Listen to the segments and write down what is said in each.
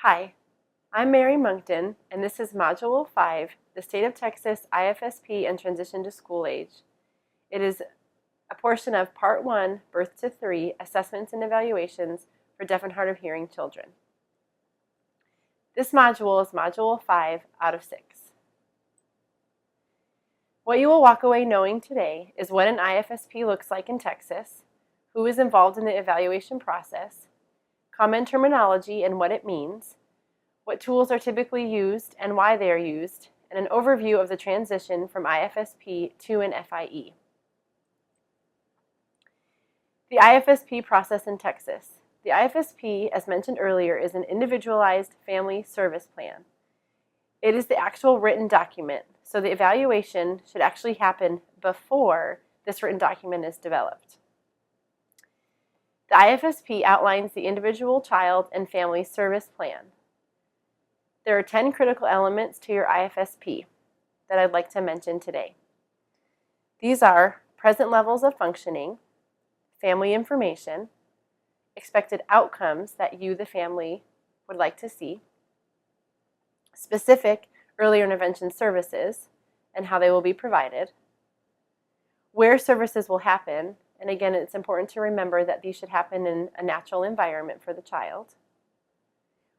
Hi, I'm Mary Moncton, and this is Module 5, the State of Texas IFSP and Transition to School Age. It is a portion of Part 1, Birth to 3, Assessments and Evaluations for Deaf and Hard of Hearing Children. This module is Module 5 out of 6. What you will walk away knowing today is what an IFSP looks like in Texas, who is involved in the evaluation process, common terminology and what it means, what tools are typically used and why they are used, and an overview of the transition from IFSP to an FIE. The IFSP process in Texas. The IFSP, as mentioned earlier, is an individualized family service plan. It is the actual written document, so the evaluation should actually happen before this written document is developed. The IFSP outlines the individual child and family service plan. There are 10 critical elements to your IFSP that I'd like to mention today. These are present levels of functioning, family information, expected outcomes that you, the family, would like to see, specific early intervention services and how they will be provided, where services will happen, and again, it's important to remember that these should happen in a natural environment for the child,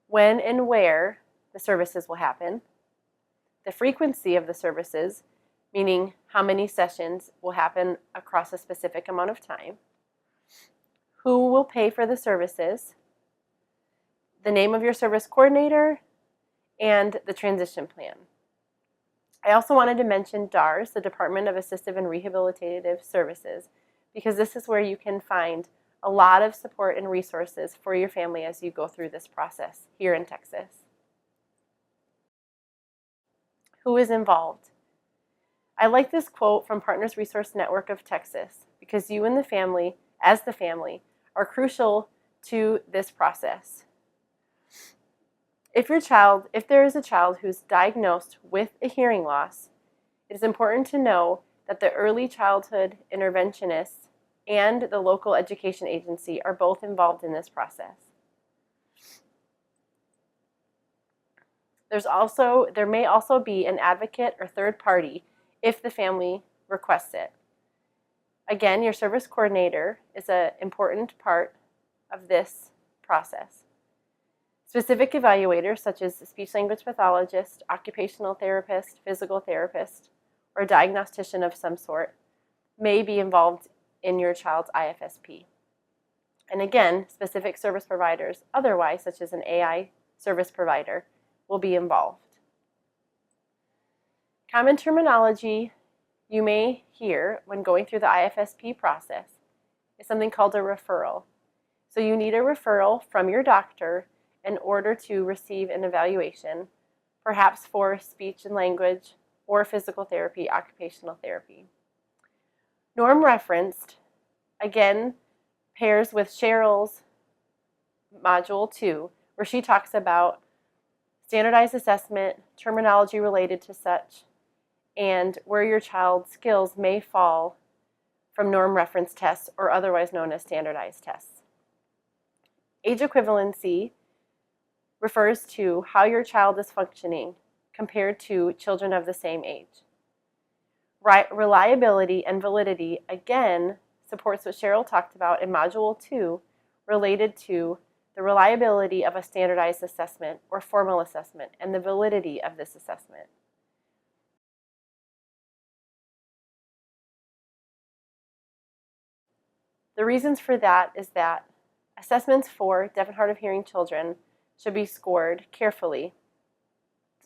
when and where the services will happen, the frequency of the services, meaning how many sessions will happen across a specific amount of time, who will pay for the services, the name of your service coordinator, and the transition plan. I also wanted to mention DARS, the Department of Assistive and Rehabilitative Services, because this is where you can find a lot of support and resources for your family as you go through this process here in Texas. Who is involved? I like this quote from Partners Resource Network of Texas because you and the family, as the family, are crucial to this process. If there is a child who's diagnosed with a hearing loss, it is important to know that the early childhood interventionists and the local education agency are both involved in this process. There may also be an advocate or third party if the family requests it. Again, your service coordinator is an important part of this process. Specific evaluators such as a speech-language pathologist, occupational therapist, physical therapist, or a diagnostician of some sort may be involved in your child's IFSP. And again, specific service providers otherwise, such as an AI service provider, will be involved. Common terminology you may hear when going through the IFSP process is something called a referral. So you need a referral from your doctor in order to receive an evaluation, perhaps for speech and language or physical therapy, occupational therapy. Norm referenced, again, pairs with Cheryl's Module 2, where she talks about standardized assessment, terminology related to such, and where your child's skills may fall from norm reference tests or otherwise known as standardized tests. Age equivalency refers to how your child is functioning compared to children of the same age. Reliability and validity, again, supports what Cheryl talked about in Module 2 related to the reliability of a standardized assessment or formal assessment and the validity of this assessment. The reasons for that is that assessments for deaf and hard of hearing children should be scored carefully,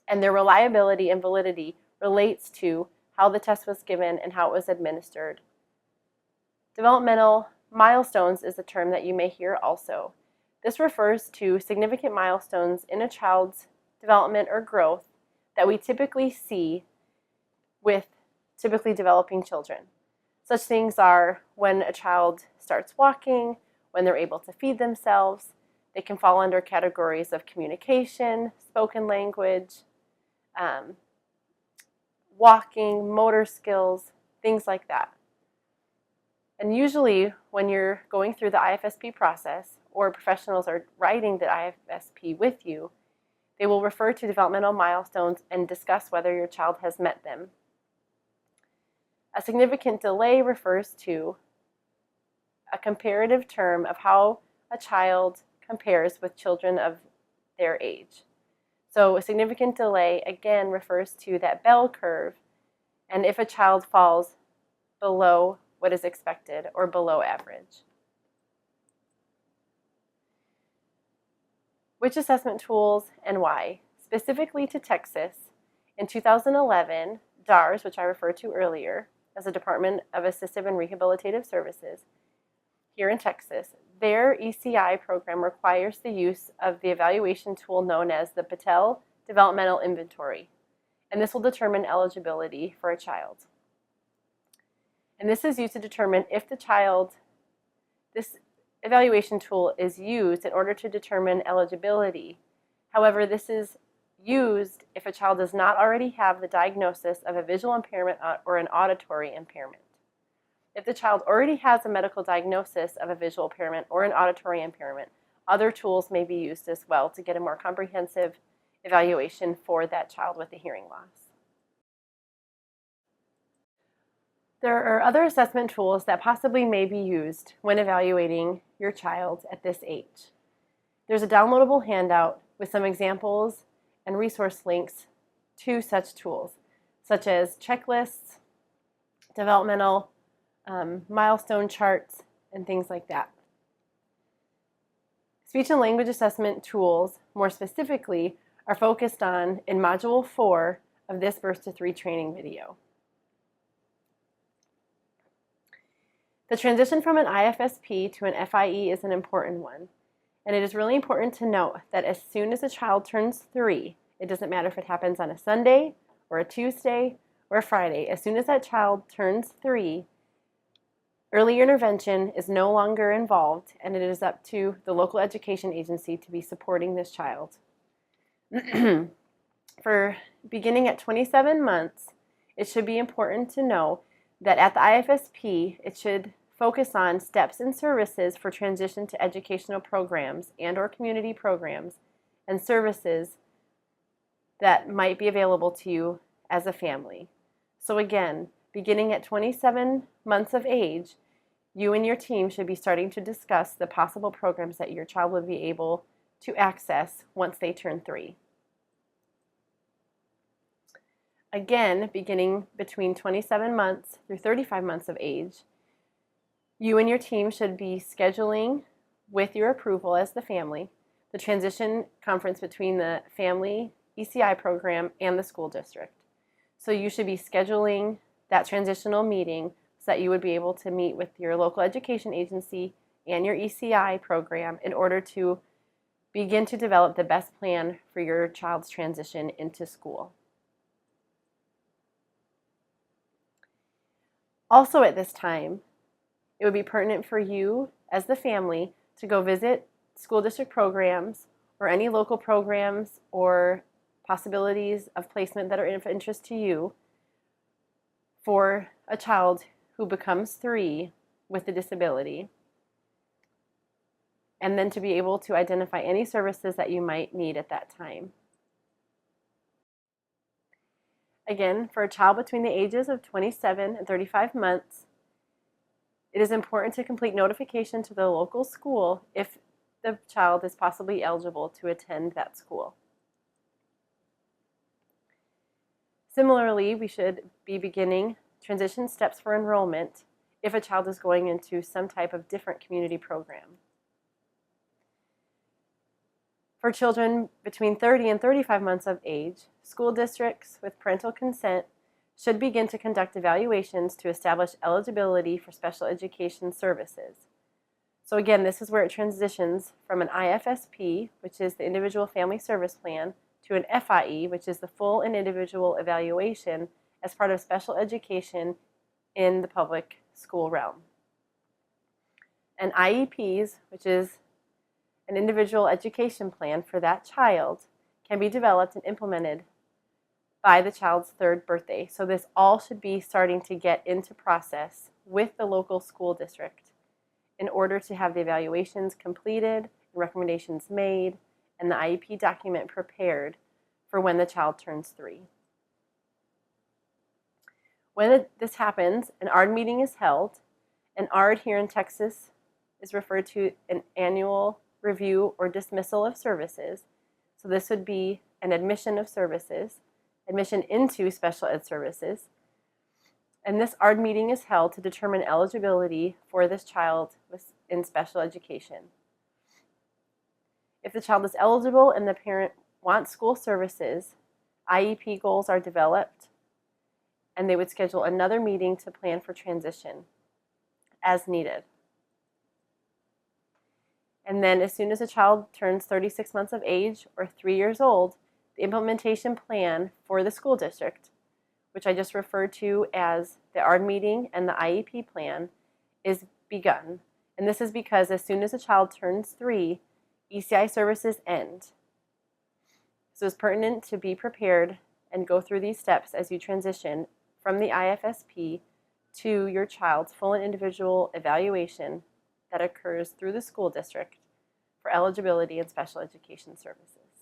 and their reliability and validity relates to how the test was given and how it was administered. Developmental milestones is a term that you may hear also. This refers to significant milestones in a child's development or growth that we typically see with typically developing children. Such things are when a child starts walking, when they're able to feed themselves. They can fall under categories of communication, spoken language, walking, motor skills, things like that. And usually when you're going through the IFSP process or professionals are writing the IFSP with you, They will refer to developmental milestones and discuss whether your child has met them. A significant delay refers to a comparative term of how a child compares with children of their age. So a significant delay, again, refers to that bell curve, and if a child falls below what is expected or below average. Which assessment tools and why? Specifically to Texas, in 2011, DARS, which I referred to earlier, as a Department of Assistive and Rehabilitative Services, here in Texas, their ECI program requires the use of the evaluation tool known as the Patel Developmental Inventory, and this will determine eligibility for a child. And this is used to determine if the child, this evaluation tool is used in order to determine eligibility. However, this is used if a child does not already have the diagnosis of a visual impairment or an auditory impairment. If the child already has a medical diagnosis of a visual impairment or an auditory impairment, other tools may be used as well to get a more comprehensive evaluation for that child with a hearing loss. There are other assessment tools that possibly may be used when evaluating your child at this age. There's a downloadable handout with some examples and resource links to such tools, such as checklists, developmental milestone charts, and things like that. Speech and language assessment tools, more specifically, are focused on in Module 4 of this Birth to 3 training video. The transition from an IFSP to an FIE is an important one, and it is really important to note that as soon as a child turns 3, it doesn't matter if it happens on a Sunday or a Tuesday or a Friday, as soon as that child turns 3, early intervention is no longer involved, and it is up to the local education agency to be supporting this child. For beginning at 27 months, it should be important to know that at the IFSP, it should focus on steps and services for transition to educational programs and/or community programs and services that might be available to you as a family. So again, beginning at 27 months of age, you and your team should be starting to discuss the possible programs that your child will be able to access once they turn 3. Again, beginning between 27 months through 35 months of age, you and your team should be scheduling, with your approval as the family, the transition conference between the family ECI program and the school district. So you should be scheduling that transitional meeting so that you would be able to meet with your local education agency and your ECI program in order to begin to develop the best plan for your child's transition into school. Also at this time, it would be pertinent for you as the family to go visit school district programs or any local programs or possibilities of placement that are of interest to you for a child who becomes 3 with a disability, and then to be able to identify any services that you might need at that time. Again, for a child between the ages of 27 and 35 months, it is important to complete notification to the local school if the child is possibly eligible to attend that school. Similarly, we should be beginning transition steps for enrollment if a child is going into some type of different community program. For children between 30 and 35 months of age, school districts with parental consent should begin to conduct evaluations to establish eligibility for special education services. So again, this is where it transitions from an IFSP, which is the Individual Family Service Plan, to an FIE, which is the full and individual evaluation as part of special education in the public school realm. And IEPs, which is an individual education plan for that child, can be developed and implemented by the child's 3rd birthday. So this all should be starting to get into process with the local school district in order to have the evaluations completed, recommendations made, and the IEP document prepared for when the child turns 3. When this happens, an ARD meeting is held. An ARD here in Texas is referred to an annual review or dismissal of services. So this would be an admission of services, admission into special ed services. And this ARD meeting is held to determine eligibility for this child in special education. If the child is eligible and the parent wants school services, IEP goals are developed, and they would schedule another meeting to plan for transition as needed. And then as soon as a child turns 36 months of age or 3 years old, the implementation plan for the school district, which I just referred to as the ARD meeting and the IEP plan, is begun. And this is because as soon as a child turns 3, ECI services end. So it's pertinent to be prepared and go through these steps as you transition from the IFSP to your child's full and individual evaluation that occurs through the school district for eligibility in special education services.